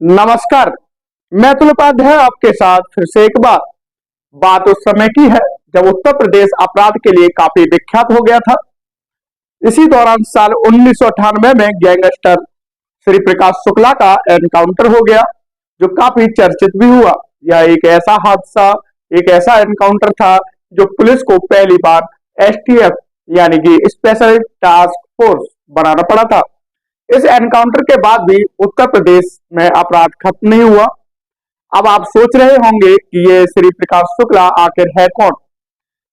नमस्कार। मैं अतुल उपाध्याय आपके साथ फिर से एक बार। बात उस समय की है जब उत्तर प्रदेश अपराध के लिए काफी विख्यात हो गया था। इसी दौरान साल 1998 में गैंगस्टर श्री प्रकाश शुक्ला का एनकाउंटर हो गया, जो काफी चर्चित भी हुआ। यह एक ऐसा हादसा, एक ऐसा एनकाउंटर था जो पुलिस को पहली बार एसटीएफ यानी कि स्पेशल टास्क फोर्स बनाना पड़ा था। इस एनकाउंटर के बाद भी उत्तर प्रदेश में अपराध खत्म नहीं हुआ। अब आप सोच रहे होंगे कि ये श्री प्रकाश शुक्ला आखिर है कौन।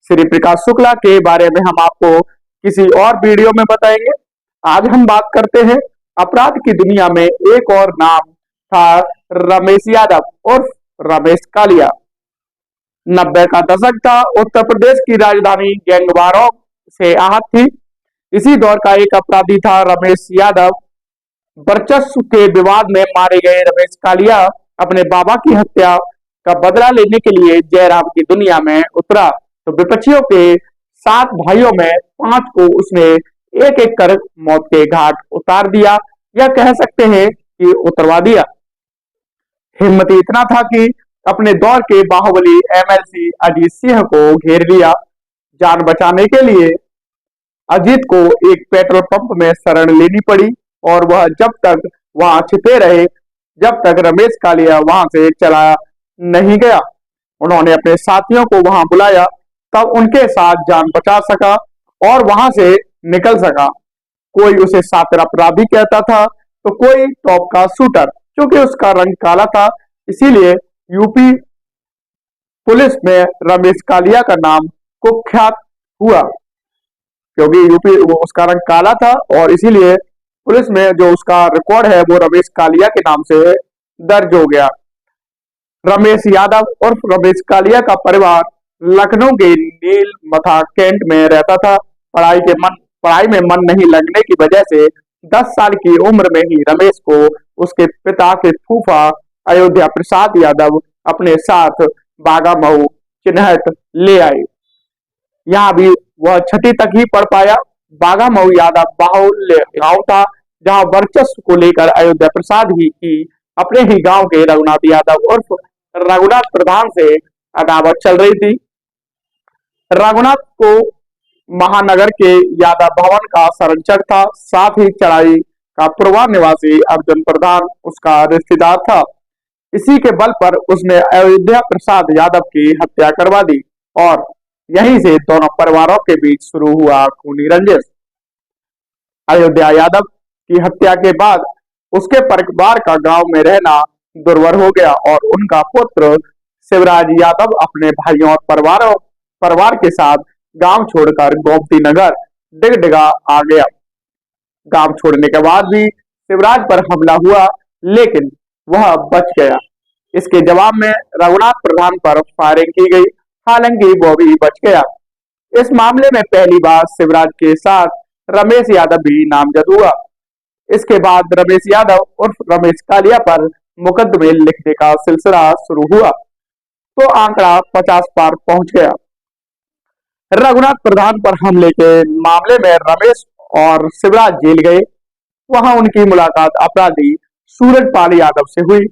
श्री प्रकाश शुक्ला के बारे में हम आपको किसी और वीडियो में बताएंगे। आज हम बात करते हैं अपराध की दुनिया में एक और नाम था, रमेश यादव और रमेश कालिया। 90 का दशक था। उत्तर प्रदेश की राजधानी गैंगवारों से आहत थी। इसी दौर का एक अपराधी था रमेश यादव। वर्चस्व के विवाद में मारे गए रमेश कालिया अपने बाबा की हत्या का बदला लेने के लिए जयराम की दुनिया में उतरा। तो विपक्षियों के 7 भाइयों में 5 को उसने एक एक कर मौत के घाट उतार दिया, या कह सकते हैं कि उतरवा दिया। हिम्मत इतना था कि अपने दौर के बाहुबली एमएलसी अजीत सिंह को घेर लिया। जान बचाने के लिए अजीत को एक पेट्रोल पंप में शरण लेनी पड़ी, और वह जब तक वहां छिपे रहे, जब तक रमेश कालिया वहां से चला नहीं गया। उन्होंने अपने साथियों को वहां बुलाया, तब उनके साथ जान बचा सका और वहां से निकल सका। कोई उसे शातिर अपराधी कहता था, तो कोई टॉप का शूटर। क्योंकि उसका रंग काला था, इसीलिए यूपी पुलिस में रमेश कालिया का नाम कुख्यात हुआ। क्योंकि यूपी उसका रंग काला था और इसीलिए पुलिस में जो उसका रिकॉर्ड है वो रमेश कालिया के नाम से दर्ज हो गया। रमेश यादव और रमेश कालिया का परिवार लखनऊ के नील मथा कैंट में रहता था। पढ़ाई में मन नहीं लगने की वजह से 10 साल की उम्र में ही रमेश को उसके पिता के फूफा अयोध्या प्रसाद यादव अपने साथ बागामऊ चिन्हट ले आए। यहाँ भी वह 6ठी तक ही पढ़ पाया। बागामऊ यादव बाहुल्य गांव था, जहां वर्चस्व को लेकर अयोध्या प्रसाद ही की अपने ही गांव के रघुनाथ यादव उर्फ रघुनाथ प्रधान से अदावत चल रही थी। रघुनाथ को महानगर के यादव भवन का संरक्षक था। साथ ही चढ़ाई का पूर्वा निवासी अर्जुन प्रधान उसका रिश्तेदार था। इसी के बल पर उसने अयोध्या प्रसाद यादव की हत्या करवा दी, और यहीं से दोनों परिवारों के बीच शुरू हुआ खूनी रंजिश। अयोध्या यादव की हत्या के बाद उसके परिवार का गांव में रहना दुर्वर हो गया, और उनका पुत्र शिवराज यादव अपने भाइयों और परिवार के साथ गांव छोड़कर गोमती नगर डिगडिगा आ गया। गांव छोड़ने के बाद भी शिवराज पर हमला हुआ, लेकिन वह बच गया। इसके जवाब में रघुनाथ प्रधान पर फायरिंग की गई, हालांकि वो भी बच गया। इस मामले में पहली बार शिवराज के साथ रमेश यादव भी नामजद हुआ। इसके बाद रमेश यादव उर्फ रमेश कालिया पर मुकदमे लिखने का सिलसिला शुरू हुआ, तो आंकड़ा 50 पार पहुंच गया। रघुनाथ प्रधान पर हमले के मामले में रमेश और शिवराज जेल गए। वहां उनकी मुलाकात अपराधी सूरजपाल यादव से हुई।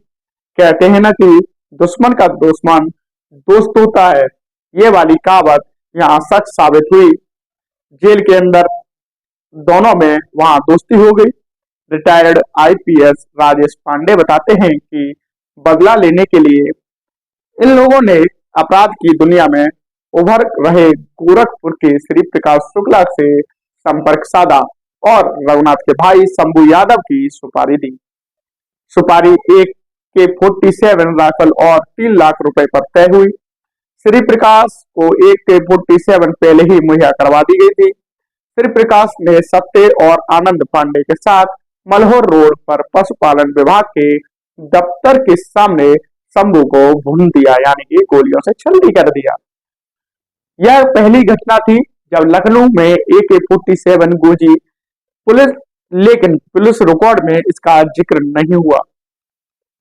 कहते हैं ना कि दुश्मन का दुश्मन दोस्त होता है, ये वाली कहावत यहाँ सच साबित हुई। जेल के अंदर दोनों में वहां दोस्ती हो गई। रिटायर्ड आईपीएस राजेश पांडे बताते हैं कि बदला लेने के लिए इन लोगों ने अपराध की दुनिया में उभर रहे गोरखपुर के श्री प्रकाश शुक्ला से संपर्क साधा और रघुनाथ के भाई शंभू यादव की सुपारी दी। सुपारी एक के 47 राइफल और 3 लाख रुपए पर तय हुई। श्री प्रकाश को एक के 47 पहले ही मुहैया करवा दी गई थी। श्री प्रकाश ने सत्य और आनंद पांडे के साथ मल्होर रोड पर पशुपालन विभाग के दफ्तर के सामने शंभू को भून दिया, यानी कि गोलियों से छल्ली कर दिया। यह पहली घटना थी जब लखनऊ में AK-47 गूंजी, लेकिन पुलिस रिकॉर्ड में इसका जिक्र नहीं हुआ।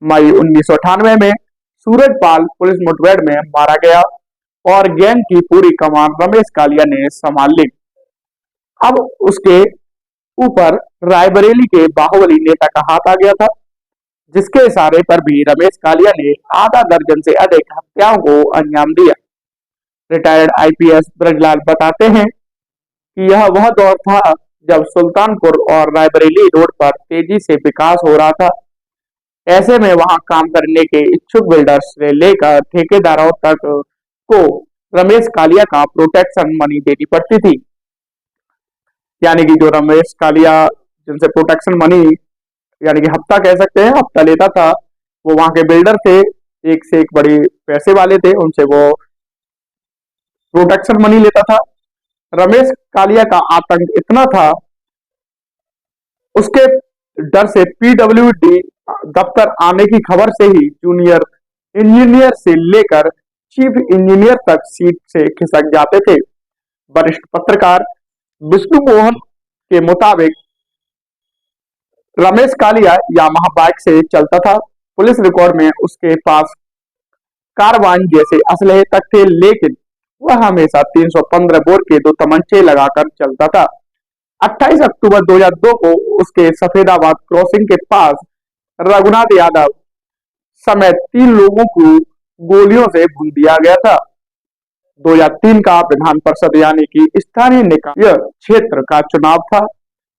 मई 1998 में सूरजपाल पुलिस मुठभेड़ में मारा गया और गैंग की पूरी कमान रमेश कालिया ने संभाल ली। अब उसके ऊपर रायबरेली के बाहुबली नेता का हाथ आ गया था। जिसके इशारे पर भी रमेश कालिया ने आधा दर्जन से अधिक हत्याओं को अंजाम दिया। रिटायर्ड आईपीएस ब्रजलाल बताते हैं कि यह वह दौर था जब सुल्तानपुर और रायबरेली रोड पर तेजी से विकास हो रहा था। ऐसे में वहां काम करने के इच्छुक बिल्डर्स से लेकर ठेकेदारों तक को रमेश कालिया का प्रोटेक्शन मनी देनी पड़ती थी। यानी कि जो रमेश कालिया जिनसे प्रोटेक्शन मनी यानी कि हफ्ता कह सकते हैं, हफ्ता लेता था, वो वहां के बिल्डर थे, एक से एक बड़ी पैसे वाले थे, उनसे वो प्रोटेक्शन मनी लेता था। रमेश कालिया का आतंक इतना था, उसके डर से पीडब्ल्यूडी दफ्तर आने की खबर से ही जूनियर इंजीनियर से लेकर चीफ इंजीनियर तक सीट से खिसक जाते थे। वरिष्ठ पत्रकार विष्णु मोहन के मुताबिक रमेश कालिया यामाहा बाइक से चलता था। पुलिस रिकॉर्ड में उसके पास कारवान जैसे असलहे तक थे, लेकिन वह हमेशा 315 बोर के 2 तमंचे लगाकर चलता था। 28 अक्टूबर 2002 को उसके सफेदाबाद क्रॉसिंग के पास रघुनाथ यादव समेत 3 लोगों को गोलियों से भून दिया गया था। 2003 का विधान परिषद यानी कि स्थानीय निकाय क्षेत्र का चुनाव था।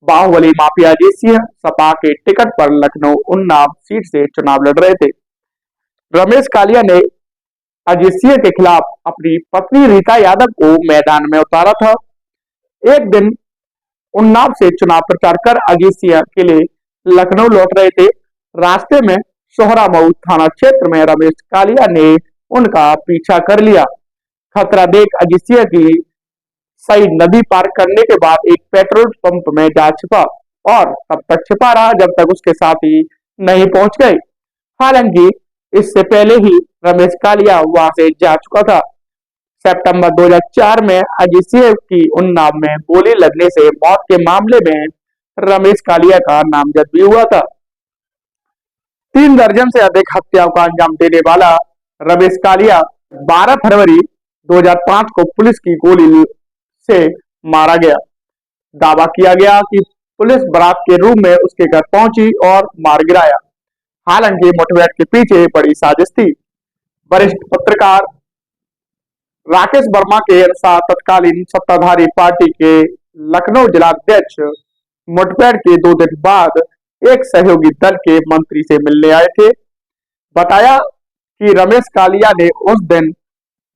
बाहुबली माफिया अजीत सिंह सपा के टिकट पर लखनऊ उन्नाव सीट से चुनाव लड़ रहे थे। रमेश कालिया ने अजीत सिंह के खिलाफ अपनी पत्नी रीता यादव को मैदान में उतारा था। एक दिन उन्नाव से चुनाव प्रचार कर अजीत सिंह अकेले लखनऊ लौट रहे थे। रास्ते में सोहरामऊ थाना क्षेत्र में रमेश कालिया ने उनका पीछा कर लिया। खतरा देख अजीत सिंह की सही नदी पार करने के बाद एक पेट्रोल पंप में जा छिपा और तब तक छिपा रहा जब तक उसके साथी नहीं पहुंच गए। हालांकि इससे पहले ही रमेश कालिया वहां से जा चुका था। सितंबर 2004 में अजीत सिंह की उन्नाव में गोली लगने से मौत के मामले में रमेश कालिया का नामजद भी हुआ था। 3 दर्जन से अधिक हत्याओं का अंजाम देने वाला रमेश कालिया 12 फरवरी 2005 को पुलिस की गोली से मारा गया। दावा किया गया कि पुलिस बारात के रूप में उसके घर पहुंची और मार गिराया। हालांकि मुठभेड़ के पीछे बड़ी साजिश थी। वरिष्ठ पत्रकार राकेश वर्मा के अनुसार तत्कालीन सत्ताधारी पार्टी के लखनऊ जिलाध्यक्ष मुठभेड़ के 2 दिन बाद एक सहयोगी दल के मंत्री से मिलने आए थे। बताया कि रमेश कालिया ने उस दिन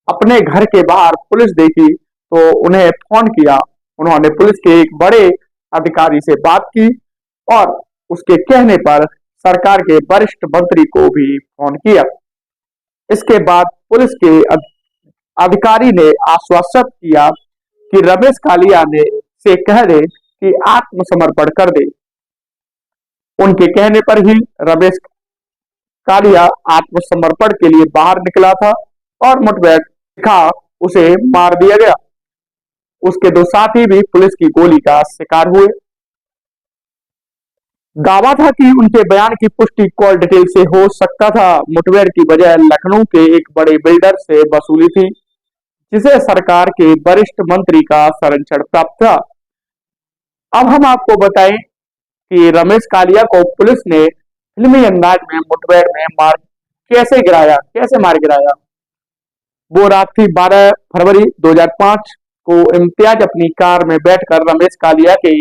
अपने घर के बाहर पुलिस देखी तो उन्हें फोन किया। उन्होंने पुलिस के एक बड़े अधिकारी से बात की और उसके कहने पर सरकार के वरिष्ठ मंत्री को भी फोन किया। इसके बाद पुलिस के अधिकारी ने आश्वासन किया कि रमेश कालिया ने से कह दे कि आत्मसमर्पण कर दे। उनके कहने पर ही रमेश कालिया आत्मसमर्पण के लिए बाहर निकला था और मुठभेड़ दिखा उसे मार दिया गया। उसके 2 साथी भी पुलिस की गोली का शिकार हुए। दावा था कि उनके बयान की पुष्टि कॉल डिटेल से हो सकता था। मुठभेड़ की वजह लखनऊ के एक बड़े बिल्डर से वसूली थी, जिसे सरकार के वरिष्ठ मंत्री का संरक्षण प्राप्त था। अब हम आपको बताएं कि रमेश कालिया को पुलिस ने फिल्मी अंदाज में मुठभेड़ में कैसे मार गिराया। वो रात थी 12 फरवरी 2005 को इम्तियाज अपनी कार में बैठकर रमेश कालिया के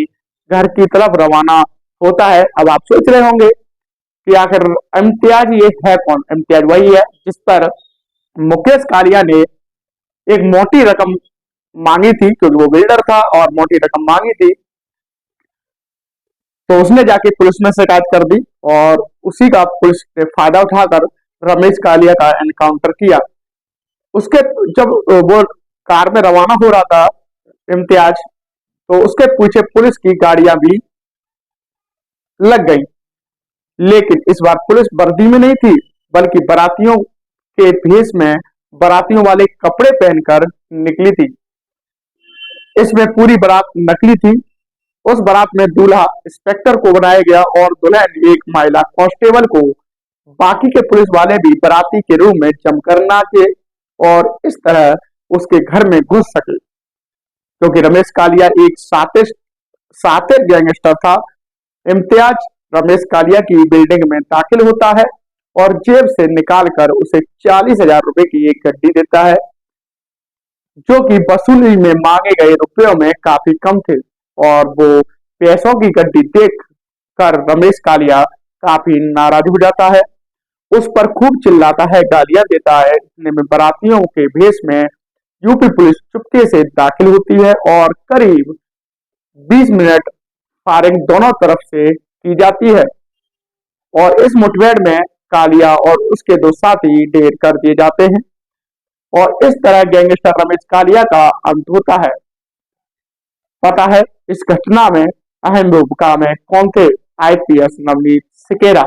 घर की तरफ रवाना होता है। अब आप सोच रहे होंगे कि आखिर इम्तियाज ये है कौन। इम्तियाज वही है जिस पर मुकेश कालिया ने एक मोटी रकम मांगी थी, क्योंकि वो बिल्डर था और मोटी रकम मांगी थी, तो उसने जाके पुलिस में शिकायत कर दी और उसी का पुलिस ने फायदा उठाकर रमेश कालिया का एनकाउंटर किया। उसके जब वो कार में रवाना हो रहा था इम्तियाज, तो उसके पीछे पुलिस की गाड़ियां भी लग गई, लेकिन इस बार पुलिस वर्दी में नहीं थी बल्कि बारातियों के भेष में बारातियों वाले कपड़े पहनकर निकली थी। इसमें पूरी बारात नकली थी। उस बारात में दूल्हा इंस्पेक्टर को बनाया गया और दुल्हन एक महिला कांस्टेबल को। बाकी के पुलिस वाले भी बाराती के रूप में जमकर नाचे और इस तरह उसके घर में घुस सके, क्योंकि रमेश कालिया एक सातिर गैंगस्टर था। इम्तियाज रमेश कालिया की बिल्डिंग में दाखिल होता है और जेब से निकालकर उसे 40,000 रुपए की एक गड्डी देता है, जो कि वसूली में मांगे गए रुपयों में काफी कम थे। और वो पैसों की गड्डी देख कर रमेश कालिया काफी नाराज हो जाता है, उस पर खूब चिल्लाता है, गालियां देता है। इतने में बारातियों के भेष में यूपी पुलिस चुपके से दाखिल होती है और करीब 20 मिनट फायरिंग दोनों तरफ से की जाती है और इस मुठभेड़ में कालिया और उसके दो साथी ढेर कर दिए जाते हैं और इस तरह गैंगस्टर रमेश कालिया का अंत होता है। पता है इस घटना में अहम भूमिका में कौन थे? आईपीएस नवनीत सिकेरा।